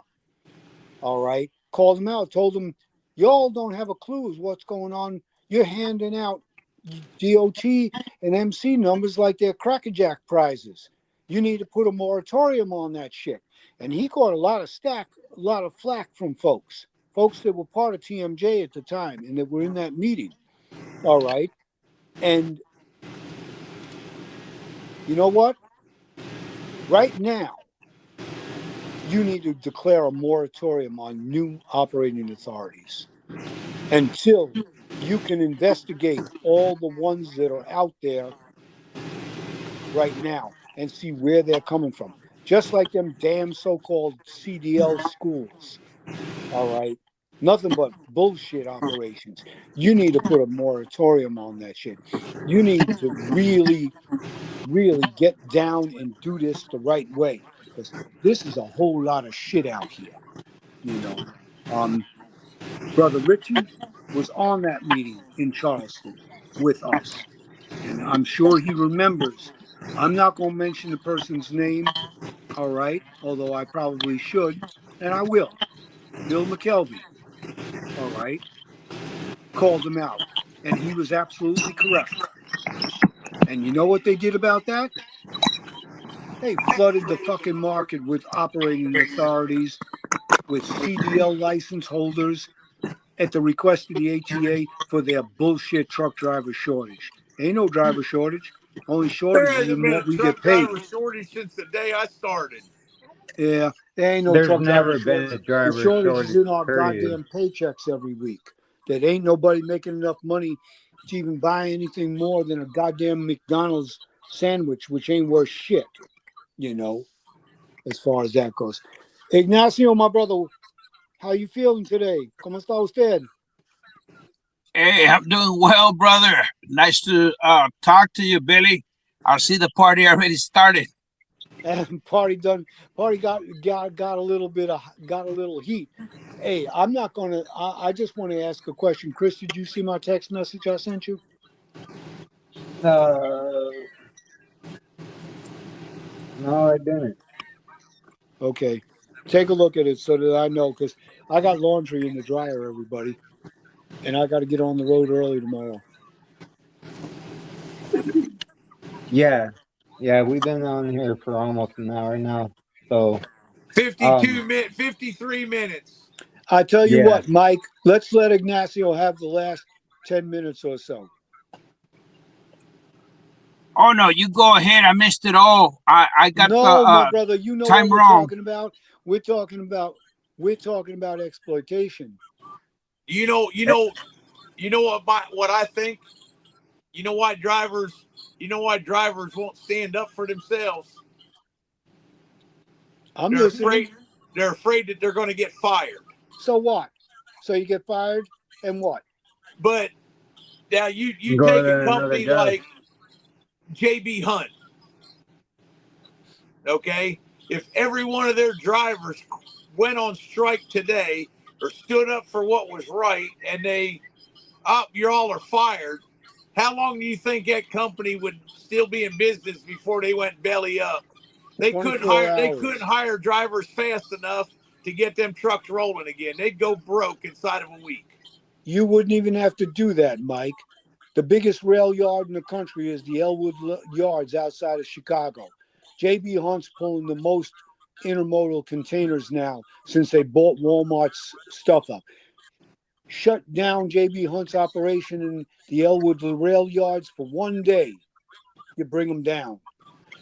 All right. Called him out, told him, y'all don't have a clue what's going on. You're handing out DOT and MC numbers like they're crackerjack prizes. You need to put a moratorium on that shit. And he got a lot of flack from folks that were part of TMJ at the time and that were in that meeting. All right. And you know what? Right now, you need to declare a moratorium on new operating authorities until you can investigate all the ones that are out there right now and see where they're coming from. Just like them damn so-called CDL schools. All right. Nothing but bullshit operations. You need to put a moratorium on that shit. You need to really, really get down and do this the right way. Because this is a whole lot of shit out here. You know. Brother Richie was on that meeting in Charleston with us. And I'm sure he remembers. I'm not going to mention the person's name, all right, although I probably should, and I will. Bill McKelvey, all right, called him out, and he was absolutely correct. And you know what they did about that? They flooded the fucking market with operating authorities, with CDL license holders at the request of the ATA for their bullshit truck driver shortage. Ain't no driver shortage. Only There shortage is hasn't in been a what we get truck paid. driver shortage since the day I started. Yeah, there ain't no There's truck driver never been shortage. a The driver shortage is shortage, in our period. goddamn paychecks every week. That ain't nobody making enough money to even buy anything more than a goddamn McDonald's sandwich, which ain't worth shit, you know, as far as that goes. Ignacio, my brother, how you feeling today? ¿Cómo está usted? Hey, I'm doing well, brother. Nice to talk to you, Billy. I see the party already started. And party got a little heat. Hey, I'm not gonna. I just want to ask a question. Chris, did you see my text message I sent you? No, I didn't. Okay, take a look at it so that I know, because I got laundry in the dryer, everybody, and I got to get on the road early tomorrow. Yeah, we've been on here for almost an hour now. So, 53 minutes. I tell you yeah, what, Mike, let's let Ignacio have the last 10 minutes or so. Oh no, you go ahead. I missed it all. I got No, my the brother, you know what time we're wrong. talking about. We're talking about exploitation. You know what I think? You know why drivers won't stand up for themselves? I'm They're listening. afraid they're afraid that they're going to get fired. So what? So you get fired and what? But now you go take a to another company job. like JB Hunt, okay? If every one of their drivers went on strike today or stood up for what was right and you all are fired, how long do you think that company would still be in business before they went belly up? They couldn't 24 hire hours. drivers fast enough to get them trucks rolling again. They'd go broke inside of a week. You wouldn't even have to do that, Mike. The biggest rail yard in the country is the Elwood Yards outside of Chicago. JB Hunt's pulling the most intermodal containers now since they bought Walmart's stuff up. Shut down JB Hunt's operation in the Elwood rail yards for one day. You bring them down.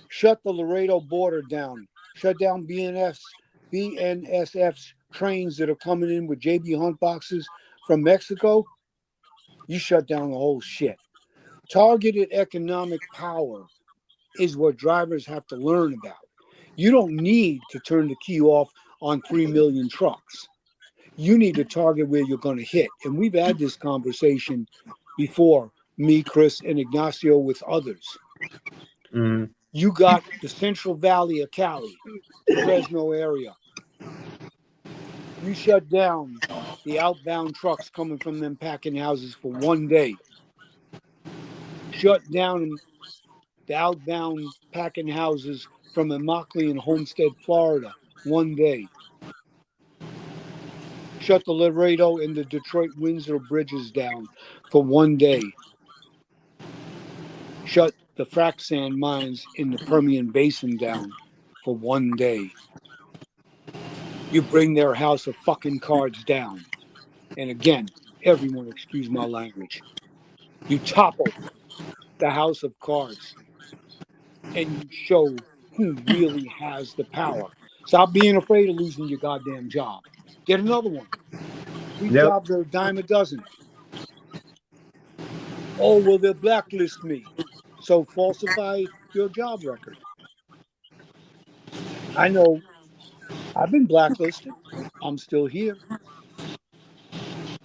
Shut the Laredo border down. Shut down BNSF's trains that are coming in with JB Hunt boxes from Mexico. You shut down the whole shit. Targeted economic power is what drivers have to learn about. You don't need to turn the key off on 3 million trucks. You need to target where you're going to hit. And we've had this conversation before, me, Chris, and Ignacio with others. Mm-hmm. You got the Central Valley of Cali, Fresno area. You shut down the outbound trucks coming from them packing houses for one day. Shut down the outbound packing houses from Immokalee and Homestead, Florida, one day. Shut the Laredo and the Detroit Windsor bridges down for one day. Shut the frac sand mines in the Permian Basin down for one day. You bring their house of fucking cards down. And again, everyone excuse my language. You topple the house of cards and you show who really has the power. Stop being afraid of losing your goddamn job. Get another one. Free Yep. jobs are a dime a dozen. Oh, well, they'll blacklist me. So falsify your job record. I know I've been blacklisted. I'm still here.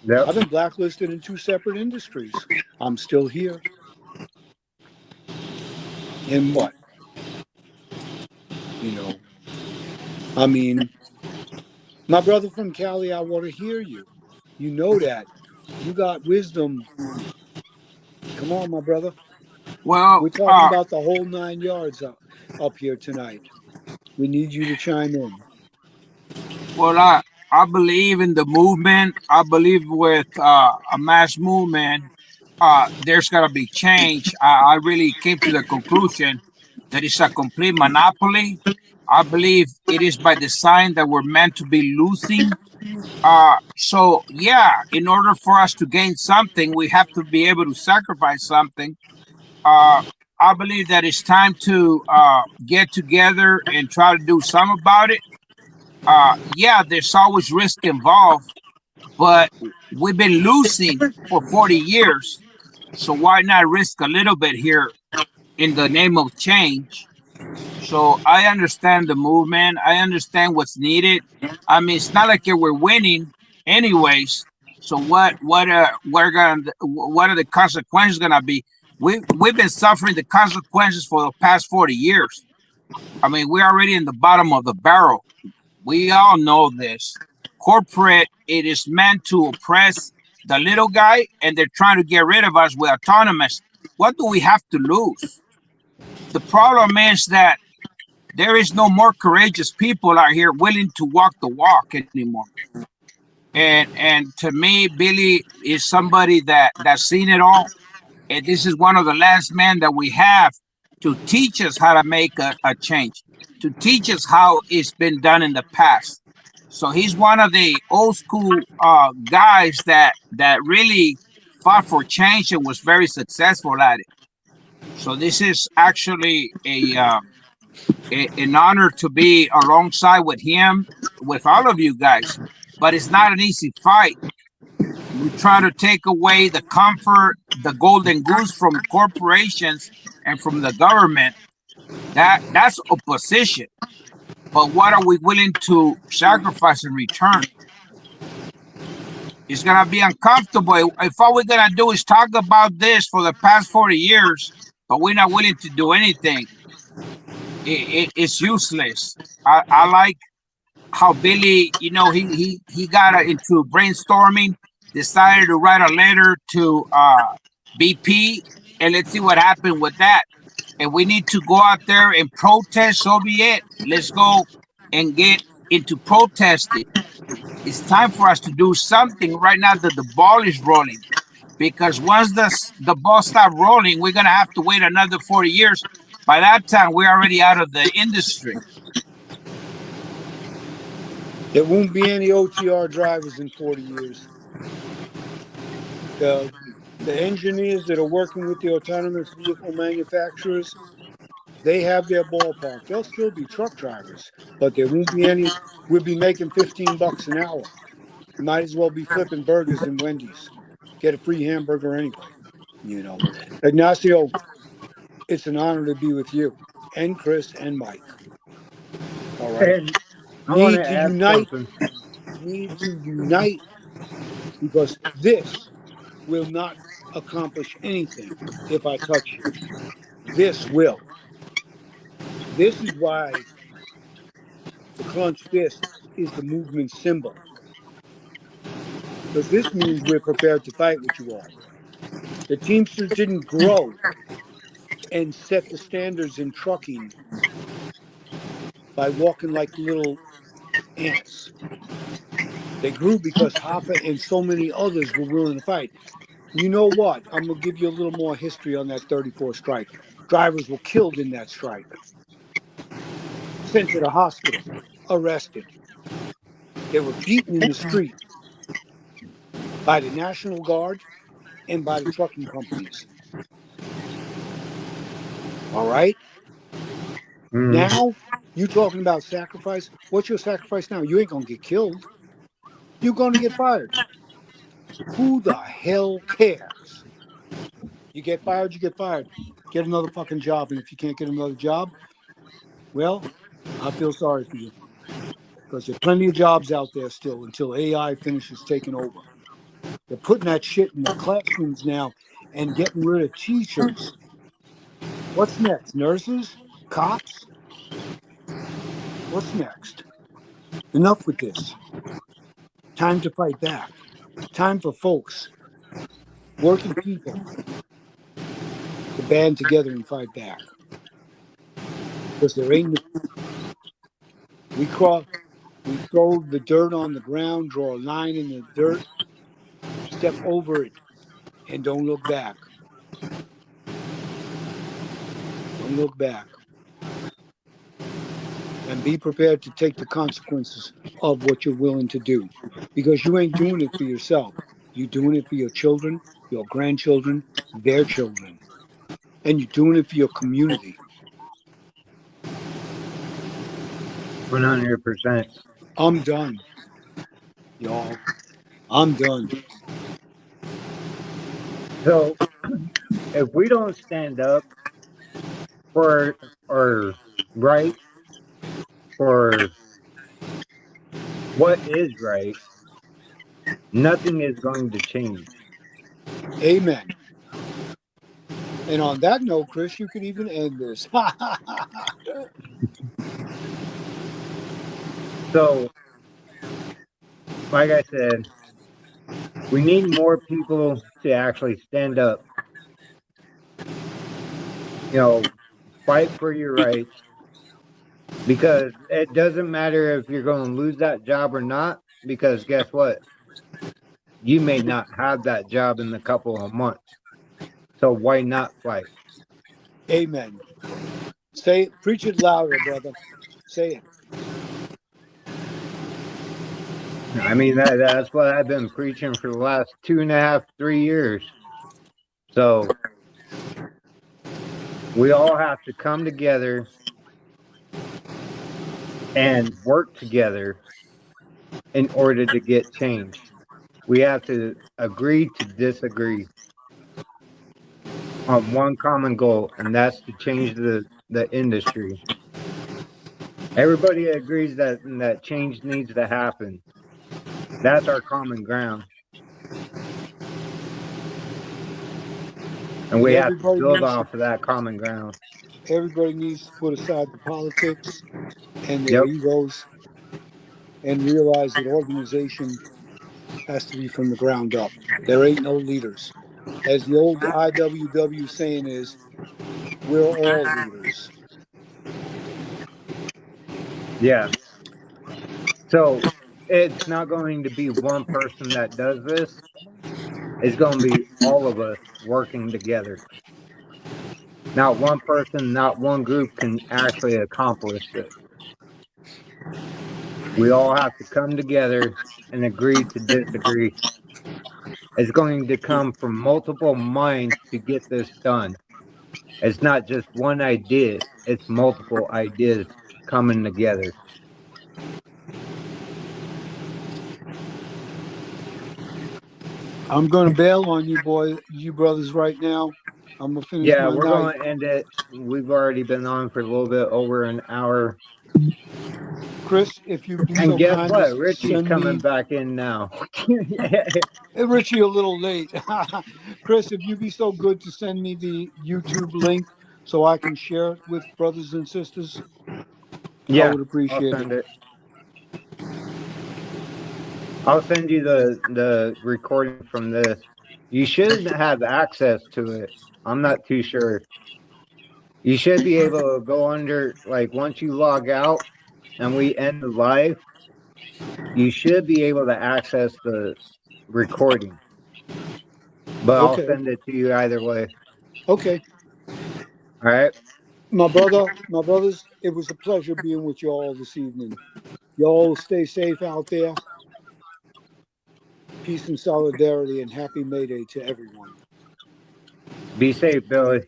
Yep. I've been blacklisted in two separate industries. I'm still here. And what? You know, I mean, my brother from Cali, I want to hear you. You know that. You got wisdom. Come on, my brother. Well, We're talking about the whole 9 yards up here tonight. We need you to chime in. well, I believe in the movement. I believe with a mass movement, there's gotta be change. I really came to the conclusion that it's a complete monopoly. I believe it is by design that we're meant to be losing. So yeah, in order for us to gain something, we have to be able to sacrifice something. Uh, I believe that it's time to get together and try to do something about it. Yeah, there's always risk involved, but we've been losing for 40 years. So why not risk a little bit here in the name of change? So I understand the movement. I understand what's needed. I mean, it's not like we're winning, anyways. So what are the consequences gonna be? We've been suffering the consequences for the past 40 years. I mean, we're already in the bottom of the barrel. We all know this. Corporate, it is meant to oppress the little guy, and they're trying to get rid of us with autonomous. What do we have to lose? The problem is that there is no more courageous people out here willing to walk the walk anymore. And to me, Billy is somebody that's seen it all. And this is one of the last men that we have to teach us how to make a change, to teach us how it's been done in the past. So he's one of the old school guys that really fought for change and was very successful at it. So this is actually an honor to be alongside with him, with all of you guys. But it's not an easy fight. We try to take away the comfort, the golden goose from corporations and from the government. That's opposition. But what are we willing to sacrifice in return? It's gonna be uncomfortable. If all we're gonna do is talk about this for the past 40 years, but we're not willing to do anything, it's useless. I like how Billy, he got into brainstorming, decided to write a letter to BP, and let's see what happened with that. And we need to go out there and protest. So be it. Let's go and get into protesting. It's time for us to do something right now that the ball is rolling. Because once the ball stops rolling, we're gonna have to wait another 40 years. By that time, we're already out of the industry. There won't be any OTR drivers in 40 years. The, the engineers that are working with the autonomous vehicle manufacturers, they have their ballpark. They'll still be truck drivers, but there won't be any. We'll be making $15 an hour. You might as well be flipping burgers in Wendy's. Get a free hamburger anyway. Ignacio, it's an honor to be with you and Chris and Mike. All right. And I want Need to to add unite. something. Need to unite because this will not accomplish anything if I touch you. This will. This is why the clenched fist is the movement symbol, because this means we're prepared to fight with you all. The Teamsters didn't grow and set the standards in trucking by walking like little ants. They grew because Hoffa and so many others were willing to fight. You know what? I'm going to give you a little more history on that 34 strike. Drivers were killed in that strike, sent to the hospital, arrested. They were beaten in the street by the National Guard and by the trucking companies. All right? Mm. Now, you talking about sacrifice. What's your sacrifice now? You ain't going to get killed. You're going to get fired. Who the hell cares? You get fired, you get fired. Get another fucking job. And if you can't get another job, well, I feel sorry for you, because there are plenty of jobs out there still until AI finishes taking over. They're putting that shit in the classrooms now and getting rid of teachers. What's next? Nurses? Cops? What's next? Enough with this. Time to fight back. Time for folks, working people, to band together and fight back. Because there ain't, we cross, we throw the dirt on the ground, draw a line in the dirt, step over it, and don't look back. Don't look back. And be prepared to take the consequences of what you're willing to do. Because you ain't doing it for yourself. You're doing it for your children, your grandchildren, their children. And you're doing it for your community. 100%. I'm done, y'all. I'm done. So if we don't stand up for our rights, for what is right, nothing is going to change. Amen. And on that note, Chris, you could even end this. So, like I said, we need more people to actually stand up, you know, fight for your rights, because it doesn't matter if you're going to lose that job or not, because guess what? You may not have that job in a couple of months. So why not fight? Amen. Say it, preach it louder, brother. Say it. I mean, that's what I've been preaching for the last 2.5, 3 years. So we all have to come together and work together in order to get change. We have to agree to disagree on one common goal, and that's to change the industry. Everybody agrees that change needs to happen. That's our common ground, and And we have to build off of that common ground. everybody needs to put aside the politics and their Yep. egos and realize that organization has to be from the ground up. There ain't no leaders. As the old IWW saying is, we're all leaders. Yeah. So it's not going to be one person that does this. It's going to be all of us working together. Not one person, not one group can actually accomplish this. We all have to come together and agree to disagree. It's going to come from multiple minds to get this done. It's not just one idea, it's multiple ideas coming together. I'm going to bail on you brothers right now. I'm going to finish Yeah, my we're night. going to end it. We've already been on for a little bit over an hour. Chris, if you'd be And so guess kind what? as Richie's send coming me, back in now. Richie, a little late. Chris, if you'd be so good to send me the YouTube link so I can share it with brothers and sisters? I Yeah, would I'll appreciate it. send it. I'll send you the recording from this. You should have access to it. I'm not too sure. You should be able to go under, like, once you log out and we end the live, you should be able to access the recording. But I'll Okay. send it to you either way. Okay. All right. My brothers, it was a pleasure being with you all this evening. Y'all stay safe out there. Peace and solidarity and happy May Day to everyone. Be safe, Billy.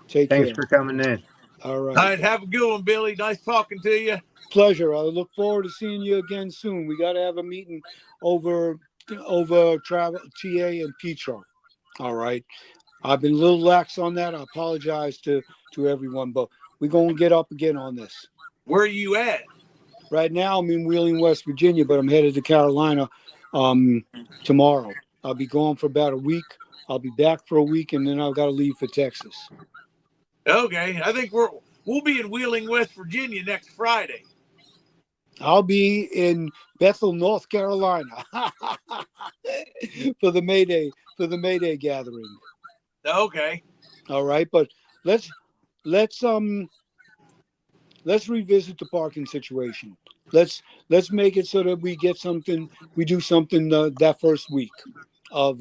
Take Thanks care. for coming in. All All right. right, have a good one, Billy. Nice talking to you. Pleasure. I look forward to seeing you again soon. We got to have a meeting over travel TA and P Truck. All right. I've been a little lax on that. I apologize to everyone, but we're going to get up again on this. Where are you at? Right now, I'm in Wheeling, West Virginia, but I'm headed to Carolina tomorrow. I'll be gone for about a week. I'll be back for a week, and then I've got to leave for Texas. Okay, I think we'll be in Wheeling, West Virginia next Friday. I'll be in Bethel, North Carolina for the May Day gathering. Okay. All right, but let's revisit the parking situation. Let's make it so that we get something. We do something that first week of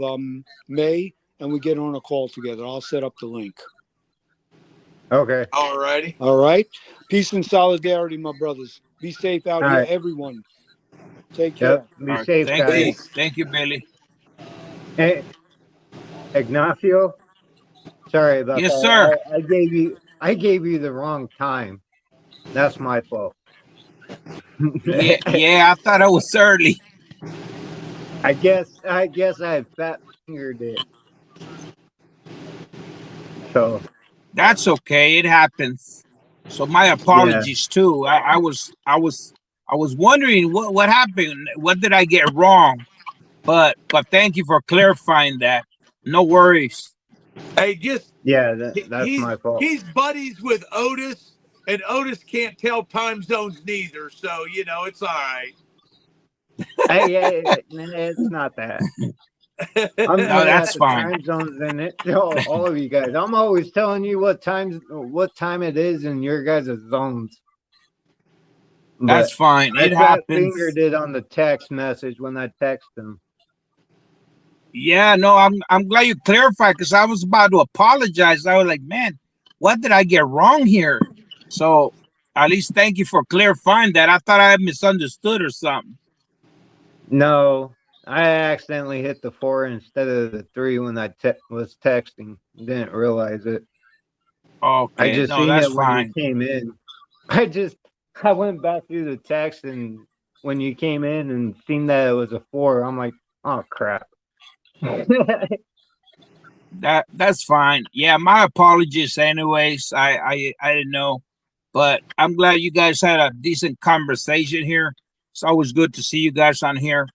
May, and we get on a call together. I'll set up the link. Okay. All righty. All right. Peace and solidarity, my brothers. Be safe out All here, right. everyone. Take care. Yep. All Be right. safe, Thank guys. you. Thank you, Billy. Hey, Ignacio. Sorry about Yes, sir. that. I gave you the wrong time. That's my fault. Yeah, yeah. I thought I was early. I guess I fat fingered it. So That's okay. It happens. So my yeah. apologies too. I was wondering what happened. What did I get wrong? But thank you for clarifying that. No worries. Hey, just Yeah, that's he's my fault. he's buddies with Otis, and Otis can't tell time zones neither. So it's all right. Hey, it's not that. I'm No, looking at that's the fine. time zones in it. All of you guys. I'm always telling you what time it is in your guys' zones. That's But fine. I It fat happens. fingered it on the text message when I text him. Yeah, no, I'm glad you clarified because I was about to apologize. I was like, man, what did I get wrong here? So at least thank you for clarifying that. I thought I had misunderstood or something. No, I accidentally hit the 4 instead of the 3 when I was texting. Didn't realize it. I Okay, just no, seen that's it when you fine. came in. I went back through the text, and when you came in and seen that it was a 4, I'm like, oh crap. That's fine. Yeah, my apologies anyways. I didn't know. But I'm glad you guys had a decent conversation here. It's always good to see you guys on here.